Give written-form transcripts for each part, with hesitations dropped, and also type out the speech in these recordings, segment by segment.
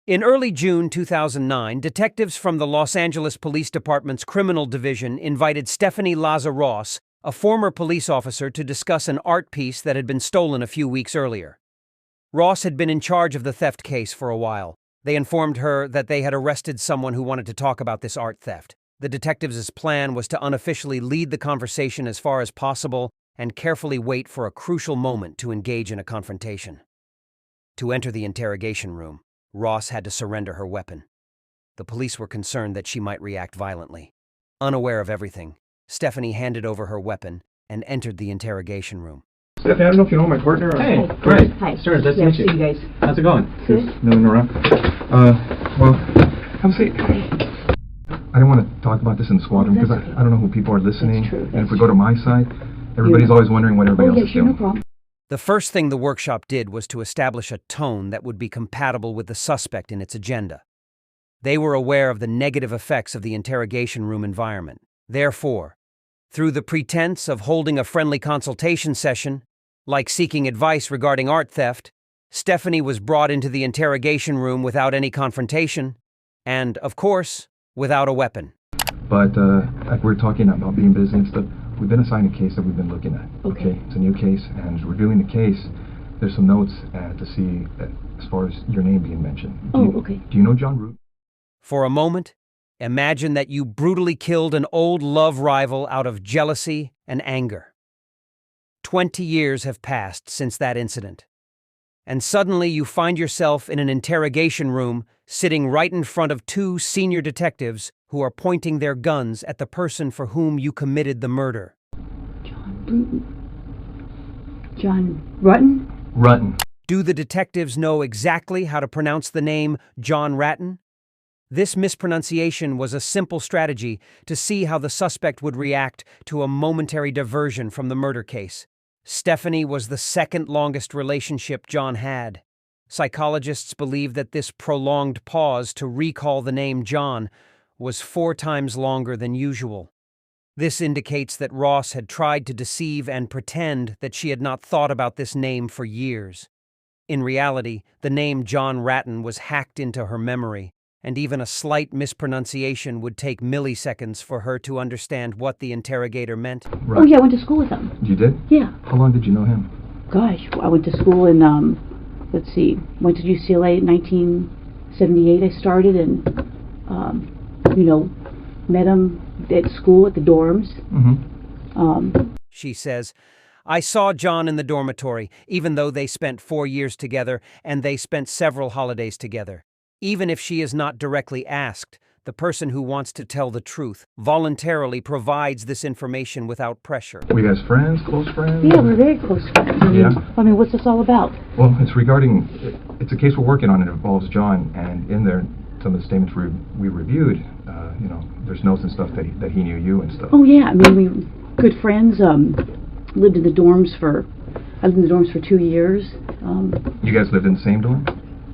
In early June 2009, detectives from the Los Angeles Police Department's Criminal Division invited Stephanie Lazarus, a former police officer, to discuss an art piece that had been stolen a few weeks earlier. Ross had been in charge of the theft case for a while. They informed her that they had arrested someone who wanted to talk about this art theft. The detectives' plan was to unofficially lead the conversation as far as possible and carefully wait for a crucial moment to engage in a confrontation. To enter the interrogation room, Ross had to surrender her weapon. The police were concerned that she might react violently. Unaware of everything, Stephanie handed over her weapon and entered the interrogation room. Stephanie, I don't know if you know my partner. Hey, great. Hi. Sure, nice to meet you. See you guys. How's it going? Good. Milling around. Well, have a seat. I didn't want to talk about this in the squadron because I don't know who people are listening. That's true. And if we go to my side, everybody's always wondering what everybody else is doing. No problem. The first thing the workshop did was to establish a tone that would be compatible with the suspect in its agenda. They were aware of the negative effects of the interrogation room environment. Therefore, through the pretense of holding a friendly consultation session, like seeking advice regarding art theft, Stephanie was brought into the interrogation room without any confrontation, and, of course, without a weapon. But like we're talking about being busy and stuff, we've been assigned a case that we've been looking at. Okay. It's a new case, and reviewing the case, there's some notes to see as far as your name being mentioned. Okay. Do you know John Root? For a moment, imagine that you brutally killed an old love rival out of jealousy and anger. 20 years have passed since that incident. And suddenly you find yourself in an interrogation room sitting right in front of two senior detectives who are pointing their guns at the person for whom you committed the murder. John Rutten? Rutten. Do the detectives know exactly how to pronounce the name John Ratton? This mispronunciation was a simple strategy to see how the suspect would react to a momentary diversion from the murder case. Stephanie was the second longest relationship John had. Psychologists believe that this prolonged pause to recall the name John was 4 times longer than usual. This indicates that Ross had tried to deceive and pretend that she had not thought about this name for years. In reality, the name John Ratton was hacked into her memory, and even a slight mispronunciation would take milliseconds for her to understand what the interrogator meant. Right. Oh, yeah, I went to school with him. You did? Yeah. How long did you know him? Gosh, I went to school in, let's see, went to UCLA in 1978 I started, and, met him at school at the dorms. She says, I saw John in the dormitory, even though they spent 4 years together and they spent several holidays together. Even if she is not directly asked, the person who wants to tell the truth voluntarily provides this information without pressure. Were you guys friends, close friends? Yeah, we're very close friends. I mean, what's this all about? Well, it's regarding, it's a case we're working on. It involves John, and in there, some of the statements we reviewed, there's notes and stuff that he knew you and stuff. Oh, yeah, I mean, we were good friends, lived in the dorms for 2 years. You guys lived in the same dorm?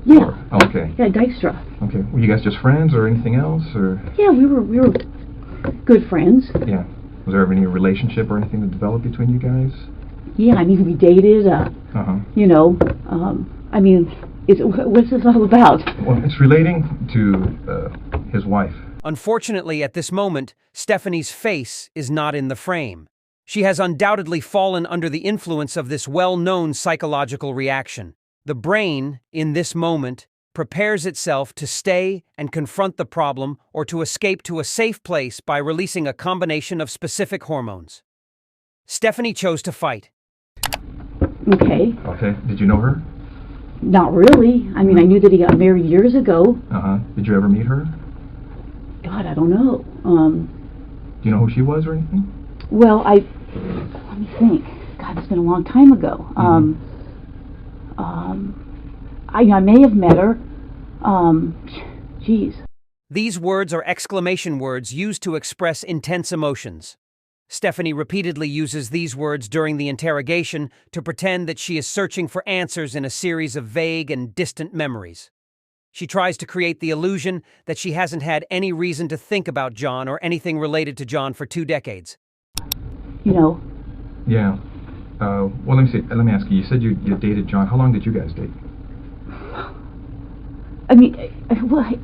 Yeah. Oh, okay. Yeah, Dykstra. Okay. Were you guys just friends or anything else, or? Yeah, we were good friends. Yeah. Was there ever any relationship or anything that developed between you guys? Yeah, I mean, we dated, I mean, what's this all about? Well, it's relating to his wife. Unfortunately, at this moment, Stephanie's face is not in the frame. She has undoubtedly fallen under the influence of this well-known psychological reaction. The brain, in this moment, prepares itself to stay and confront the problem or to escape to a safe place by releasing a combination of specific hormones. Stephanie chose to fight. Okay. Okay. Did you know her? Not really. I mean, I knew that he got married years ago. Did you ever meet her? God, I don't know. Do you know who she was or anything? Well, let me think. God, it's been a long time ago. I may have met her. Geez. These words are exclamation words used to express intense emotions. Stephanie repeatedly uses these words during the interrogation to pretend that she is searching for answers in a series of vague and distant memories. She tries to create the illusion that she hasn't had any reason to think about John or anything related to John for 2 decades. Yeah. Well, let me ask you. You said you dated John. How long did you guys date? I mean,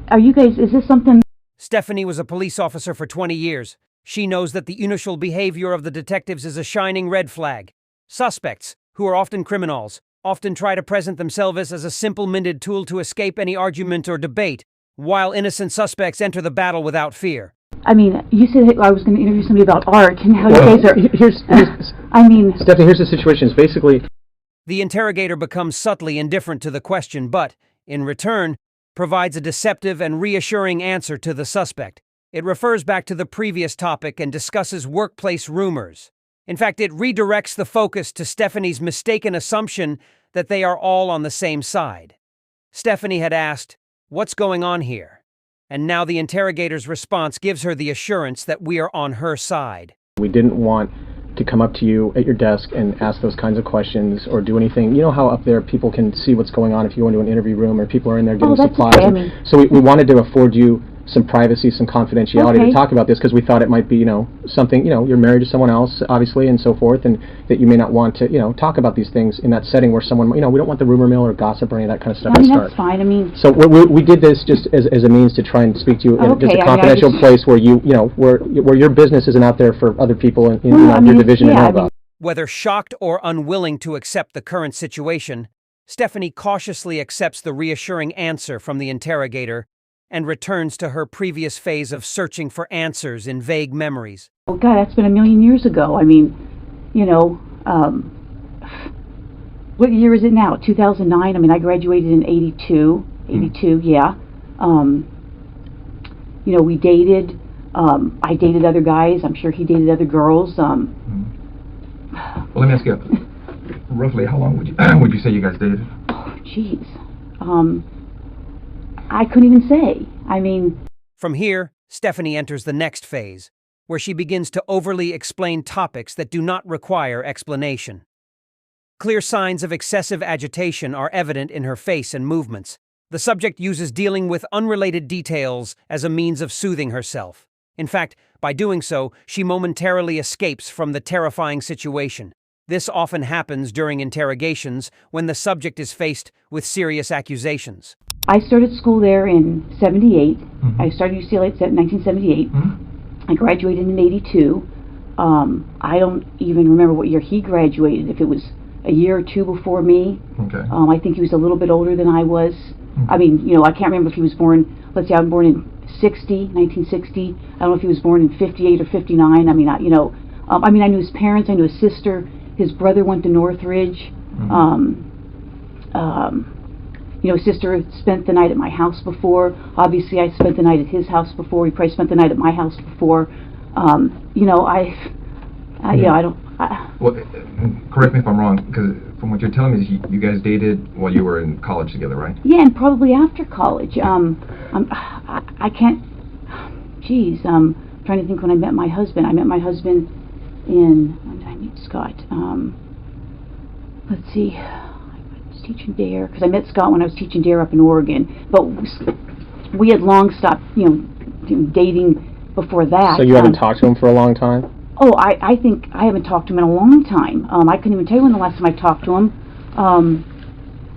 are you guys, is this something? Stephanie was a police officer for 20 years. She knows that the initial behavior of the detectives is a shining red flag. Suspects, who are often criminals, often try to present themselves as a simple-minded tool to escape any argument or debate, while innocent suspects enter the battle without fear. I mean, you said I was going to interview somebody about art and how Well, you guys are. I mean, Stephanie, here's the situation. It's basically, The interrogator becomes subtly indifferent to the question, but, in return, provides a deceptive and reassuring answer to the suspect. It refers back to the previous topic and discusses workplace rumors. In fact, it redirects the focus to Stephanie's mistaken assumption that they are all on the same side. Stephanie had asked, "What's going on here?" And now the interrogator's response gives her the assurance that we are on her side. we didn't want to come up to you at your desk and ask those kinds of questions or do anything. You know how up there people can see what's going on if you go into an interview room or people are in there getting that's supplies. okay. I mean, So we wanted to afford you some privacy, some confidentiality Okay. to talk about this because we thought it might be, something, you're married to someone else, obviously, and so forth, and that you may not want to, talk about these things in that setting where someone, we don't want the rumor mill or gossip or any of that kind of stuff I to mean, start. that's fine. I mean, So we did this just as a means to try and speak to you in just Okay, a I mean, I confidential just- place where where your business isn't out there for other people in Well, I mean, your division to yeah, know I mean- about. Whether shocked or unwilling to accept the current situation, Stephanie cautiously accepts the reassuring answer from the interrogator and returns to her previous phase of searching for answers in vague memories. oh God, that's been a million years ago. I mean, what year is it now? 2009? I mean, I graduated in 82. 82, yeah. We dated. I dated other guys. I'm sure he dated other girls. Well, let me ask you, roughly how long would you say you guys dated? Oh, jeez. I couldn't even say. I mean, From here, Stephanie enters the next phase, where she begins to overly explain topics that do not require explanation. Clear signs of excessive agitation are evident in her face and movements. The subject uses dealing with unrelated details as a means of soothing herself. In fact, by doing so, she momentarily escapes from the terrifying situation. This often happens during interrogations when the subject is faced with serious accusations. I started school there in 78. Mm-hmm. I started UCLA in 1978. Mm-hmm. I graduated in 82. I don't even remember what year he graduated, if it was a year or two before me. Okay. I think he was a little bit older than I was. Mm-hmm. I mean, I can't remember if he was born, let's say I was born in 1960. I don't know if he was born in 58 or 59. I mean, I knew his parents, I knew his sister. His brother went to Northridge. Mm-hmm. His sister spent the night at my house before. Obviously, I spent the night at his house before. He probably spent the night at my house before. I don't. Well, correct me if I'm wrong, because from what you're telling me, you guys dated while you were in college together, right? Yeah, and probably after college. I can't. Geez, I'm trying to think when I met my husband. I met my husband in. When did I meet Scott? Let's see. I was teaching DARE because I met Scott when I was teaching DARE up in Oregon. But we had long stopped, dating before that. So you haven't talked to him for a long time? Oh, I think I haven't talked to him in a long time. I couldn't even tell you when the last time I talked to him.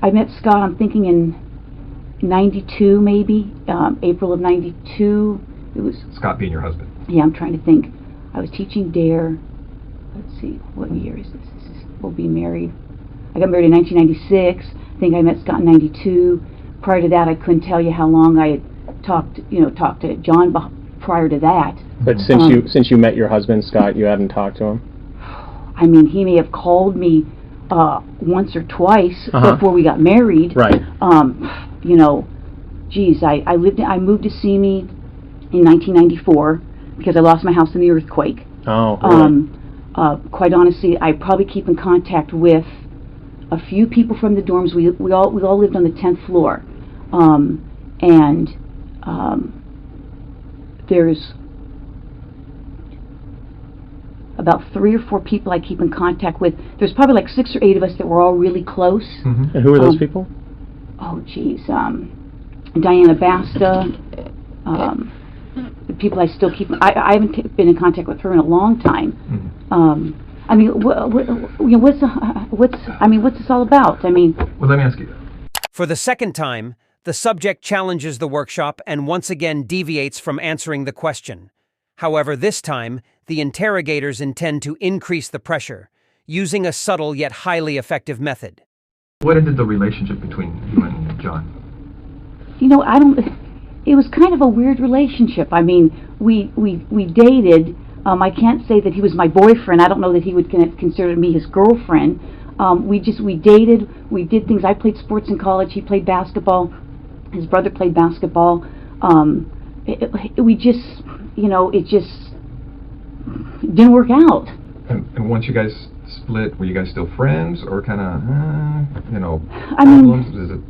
I met Scott, I'm thinking in 92 maybe, April of 92. It was Scott being your husband. Yeah, I'm trying to think. I was teaching DARE. Let's see, what year is this? We'll be married. I got married in 1996. I think I met Scott in 92. Prior to that, I couldn't tell you how long I had talked to John prior to that. But since you met your husband, Scott, you hadn't talked to him? I mean, he may have called me once or twice before we got married. Right. Geez, I moved to Simi in 1994 because I lost my house in the earthquake. Oh, really? Quite honestly, I probably keep in contact with a few people from the dorms. We all lived on the 10th floor, and there's about 3 or 4 people I keep in contact with. There's probably like 6 or 8 of us that were all really close. Mm-hmm. And who are those people? Oh, geez, Diana Basta. The people I still keep. I haven't been in contact with her in a long time. Mm-hmm. I mean, what's this all about? I mean, Well, let me ask you. For the second time, The subject challenges the workshop and once again deviates from answering the question. However, this time, the interrogators intend to increase the pressure, using a subtle yet highly effective method. What ended the relationship between you and John? You know, it was kind of a weird relationship. I mean, we dated. I can't say that he was my boyfriend. I don't know that he would consider me his girlfriend. We dated. We did things. I played sports in college. He played basketball. His brother played basketball. We just, you know, it just didn't work out. And once you guys split, were you guys still friends, or kind of, you know, I mean, problems? Is it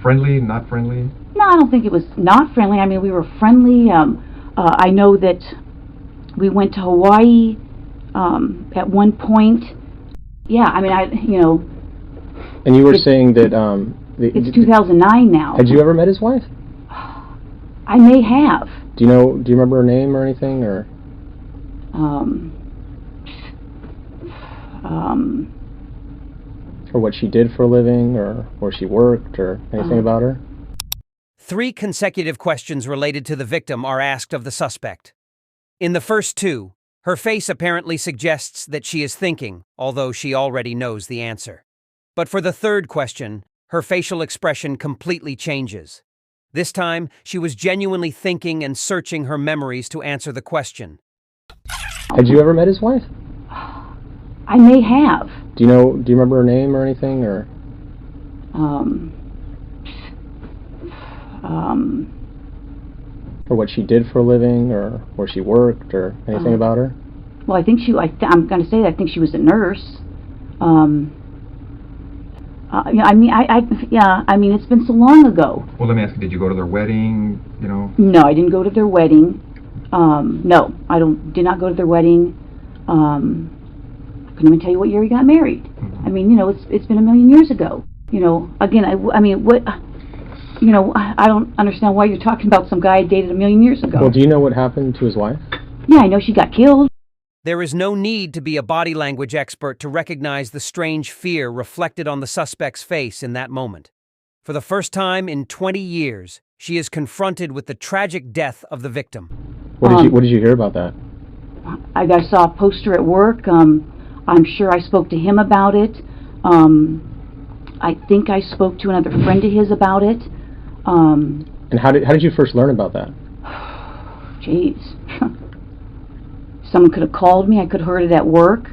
friendly, not friendly? No, I don't think it was not friendly. I mean, we were friendly. I know that we went to Hawaii at one point. Yeah, I mean, you know. And you were saying that it's 2009 now. Had you ever met his wife? I may have. Do you remember her name or anything, or? Or what she did for a living, or where she worked, or anything about her? 3 consecutive questions related to the victim are asked of the suspect. In the first 2, her face apparently suggests that she is thinking, although she already knows the answer. But for the 3rd question, her facial expression completely changes. This time, she was genuinely thinking and searching her memories to answer the question. Had you ever met his wife? I may have. Do you remember her name or anything, or? Or what she did for a living, or where she worked, or anything about her? Well, I think I'm going to say that I think she was a nurse. Yeah, I mean, it's been so long ago. Well, let me ask you, did you go to their wedding, you know? No, I didn't go to their wedding. No, I did not go to their wedding. I couldn't even tell you what year he got married. Mm-hmm. I mean, you know, it's been a million years ago. You know, again, I mean, what, you know, I don't understand why you're talking about some guy I dated a million years ago. Well, do you know what happened to his wife? Yeah, I know she got killed. There is no need to be a body language expert to recognize the strange fear reflected on the suspect's face in that moment. For the first time in 20 years, she is confronted with the tragic death of the victim. What did you hear about that? I saw a poster at work. I'm sure I spoke to him about it. I think I spoke to another friend of his about it. And how did you first learn about that? Jeez. Someone could have called me. I could have heard it at work.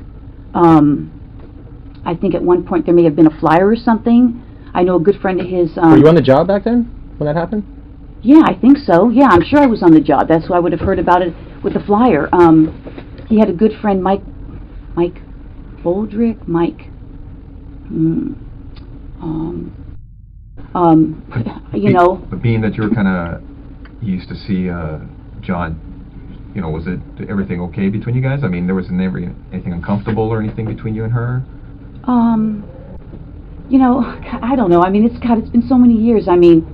I think at one point there may have been a flyer or something. I know a good friend of his... Were you on the job back then when that happened? Yeah, I think so. Yeah, I'm sure I was on the job. That's why I would have heard about it with the flyer. He had a good friend, Mike Boldrick, you know. But being that you were kind of used to see John, you know, was everything okay between you guys? I mean, there was never anything uncomfortable or anything between you and her? You know, I don't know. I mean, it's been so many years. I mean,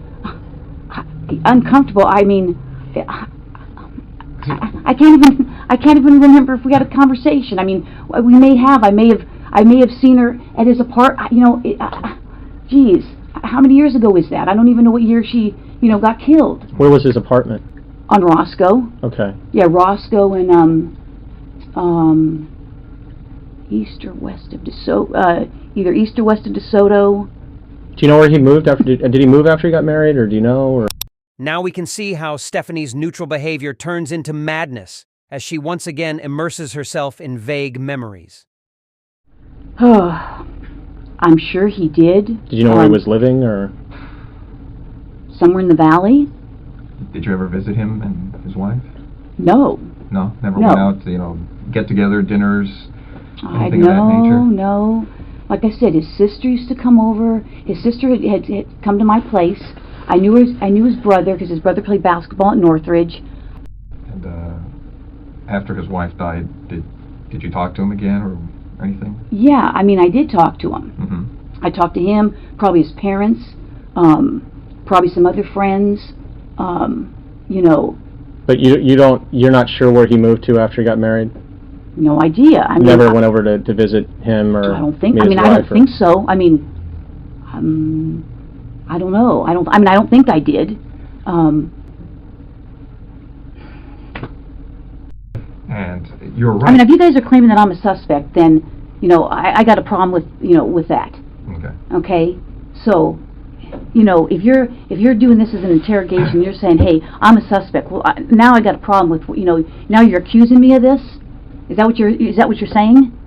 uncomfortable. I mean, I can't even remember if we had a conversation. I mean, I may have seen her at his apartment. You know, geez, how many years ago is that? I don't even know what year she, you know, got killed. Where was his apartment? On Roscoe. Okay. Yeah, Roscoe and east or west of DeSoto. Either east or west of DeSoto. Do you know where he moved after? Did he move after he got married, or do you know? Or? Now we can see how Stephanie's neutral behavior turns into madness as she once again immerses herself in vague memories. I'm sure he did. Did you know where he was living, or? Somewhere in the valley. Did you ever visit him and his wife? No. No? Never went out to, you know, get-together, dinners, anything of that nature? No. Like I said, his sister used to come over. His sister had come to my place. I knew his brother because his brother played basketball at Northridge. And after his wife died, did you talk to him again or anything? Yeah, I mean, I did talk to him. Mm-hmm. I talked to him, probably his parents, probably some other friends, you know. But you're not sure where he moved to after he got married? No idea. I mean, never went over to visit him, or I don't think. meet I mean, his I wife, don't think so. I mean, I don't know. I mean, I don't think I did. And you're right. I mean, if you guys are claiming that I'm a suspect, then, you know, I got a problem with, you know, with that. Okay. Okay? So, you know, if you're doing this as an interrogation, you're saying, hey, I'm a suspect. Well, now I got a problem with, you know, now you're accusing me of this? Is that what you're saying?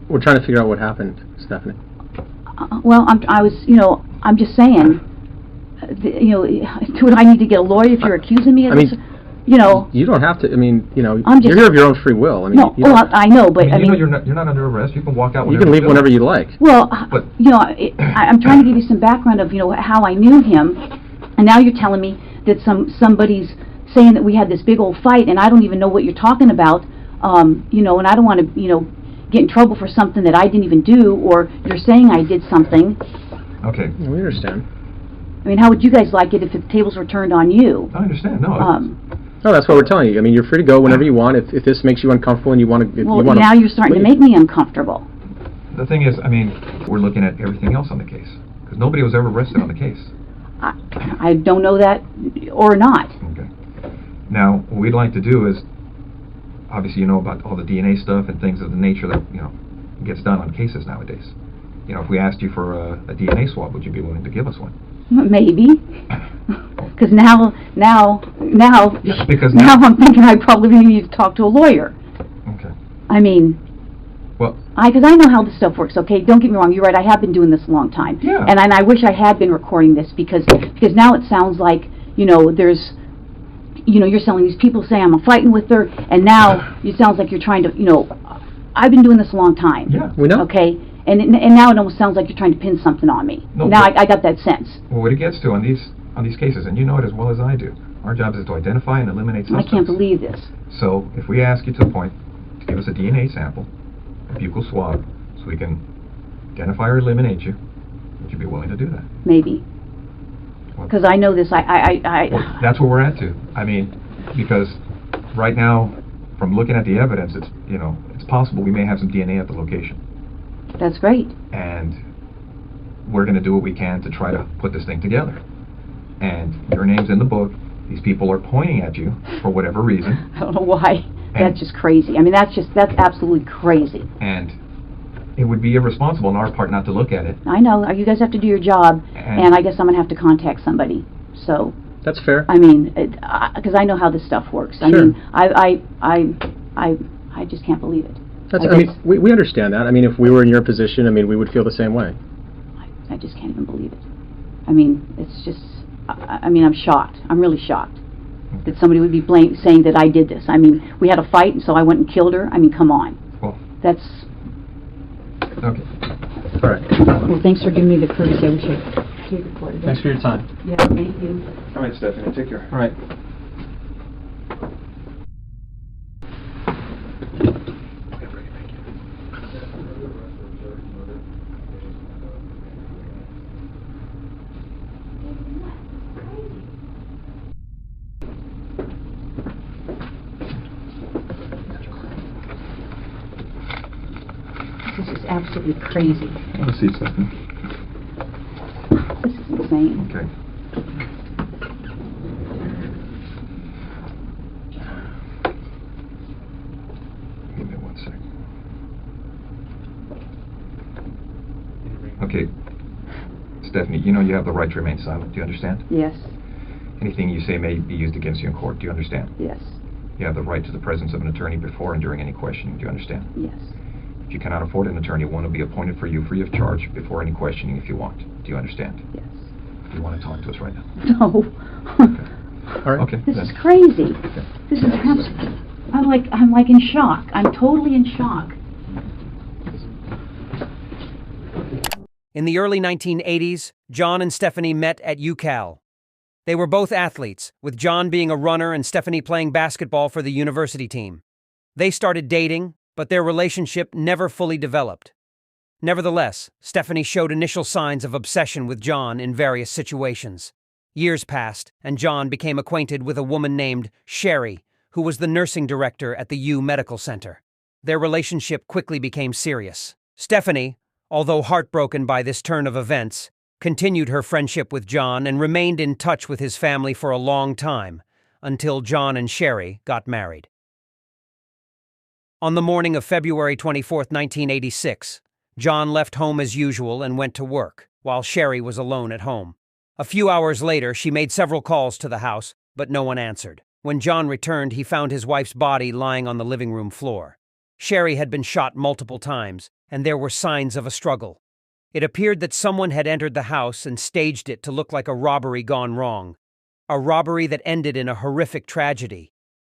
We're trying to figure out what happened, Stephanie. Well, I'm just saying, you know, do I need to get a lawyer if you're accusing me of this? You know, you don't have to. I mean, you know, I'm just, you're here of your own free will. I mean, no, well, I know, but I mean, you know, you're not under arrest. You can walk out. You can leave whenever you like. Well, but, you know, I'm trying to give you some background of, you know, how I knew him, and now you're telling me that somebody's saying that we had this big old fight, and I don't even know what you're talking about. You know, and I don't want to, you know, get in trouble for something that I didn't even do, or you're saying I did something. Okay. Yeah, we understand. I mean, how would you guys like it if the tables were turned on you? I understand. No. No, that's what we're telling you. I mean, you're free to go whenever you want. If this makes you uncomfortable and you want to, well, now you're starting to make me uncomfortable. The thing is, I mean, we're looking at everything else on the case because nobody was ever arrested on the case. I don't know that or not. Okay. Now, what we'd like to do is, obviously, you know about all the DNA stuff and things of the nature that, you know, gets done on cases nowadays. You know, if we asked you for a DNA swab, would you be willing to give us one? Maybe. Because now because now I'm thinking I probably need to talk to a lawyer. Okay. I mean, well, because I know how this stuff works. Okay, don't get me wrong. You're right. I have been doing this a long time. Yeah. And I wish I had been recording this because now it sounds like, you know, there's, you know, you're selling these people saying I'm fighting with her, and now it sounds like you're trying to, you know, I've been doing this a long time. Yeah. We know. Okay. And now it almost sounds like you're trying to pin something on me. No, now I got that sense. Well, what it gets to on these cases, and you know it as well as I do, our job is to identify and eliminate suspects. I can't believe this. So if we ask you to the point to give us a DNA sample, a buccal swab, so we can identify or eliminate you, would you be willing to do that? Maybe. Because I know this. Well, that's where we're at to. I mean, because right now, from looking at the evidence, it's, you know, it's possible we may have some DNA at the location. That's great. And we're going to do what we can to try to put this thing together. And your name's in the book. These people are pointing at you for whatever reason. I don't know why. That's just crazy. I mean, that's absolutely crazy. And it would be irresponsible on our part not to look at it. I know. You guys have to do your job, and I guess I'm going to have to contact somebody. So. That's fair. I mean, because I know how this stuff works. I mean, I just can't believe it. I mean, we understand that. I mean, if we were in your position, I mean, we would feel the same way. I just can't even believe it. I mean, it's just, I mean, I'm shocked. I'm really shocked that somebody would be saying that I did this. I mean, we had a fight, and so I went and killed her. I mean, come on. Well, that's... Okay. All right. Well, thanks for giving me the courtesy. I wish I could record it. Thanks for your time. Yeah, thank you. All right, Stephanie, take care. All right. This is absolutely crazy. Have a seat, Stephanie. This is insane. Okay. Give me 1 second. Okay. Stephanie, you know you have the right to remain silent. Do you understand? Yes. Anything you say may be used against you in court. Do you understand? Yes. You have the right to the presence of an attorney before and during any questioning. Do you understand? Yes. If you cannot afford an attorney, one will be appointed for you free of charge before any questioning if you want. Do you understand? Yes. Do you want to talk to us right now? No. Okay. All right. Okay. This then. is crazy. This is absolutely... I'm like in shock. I'm totally in shock. In the early 1980s, John and Stephanie met at UCal. They were both athletes, with John being a runner and Stephanie playing basketball for the university team. They started dating, but their relationship never fully developed. Nevertheless, Stephanie showed initial signs of obsession with John in various situations. Years passed, and John became acquainted with a woman named Sherri, who was the nursing director at the U Medical Center. Their relationship quickly became serious. Stephanie, although heartbroken by this turn of events, continued her friendship with John, and remained in touch with his family for a long time, until John and Sherri got married. On the morning of February 24, 1986, John left home as usual and went to work, while Sherri was alone at home. A few hours later, she made several calls to the house, but no one answered. When John returned, he found his wife's body lying on the living room floor. Sherri had been shot multiple times, and there were signs of a struggle. It appeared that someone had entered the house and staged it to look like a robbery gone wrong, a robbery that ended in a horrific tragedy.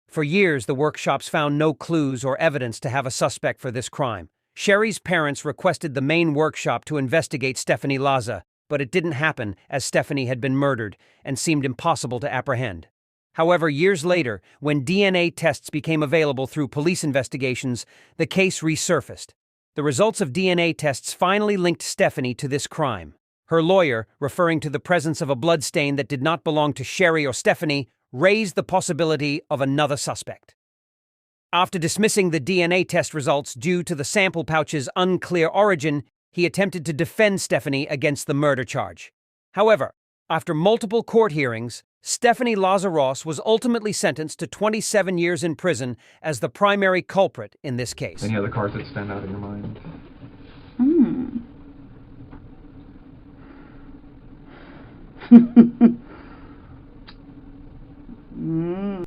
For years, the workshops found no clues or evidence to have a suspect for this crime. Sherri's parents requested the main workshop to investigate Stephanie Lazarus, but it didn't happen as Stephanie had been murdered and seemed impossible to apprehend. However, years later, when DNA tests became available through police investigations, the case resurfaced. The results of DNA tests finally linked Stephanie to this crime. Her lawyer, referring to the presence of a bloodstain that did not belong to Sherri or Stephanie, raised the possibility of another suspect. After dismissing the DNA test results due to the sample pouch's unclear origin, he attempted to defend Stephanie against the murder charge. However, after multiple court hearings, Stephanie Lazarus was ultimately sentenced to 27 years in prison as the primary culprit in this case. Any other cars that stand out in your mind?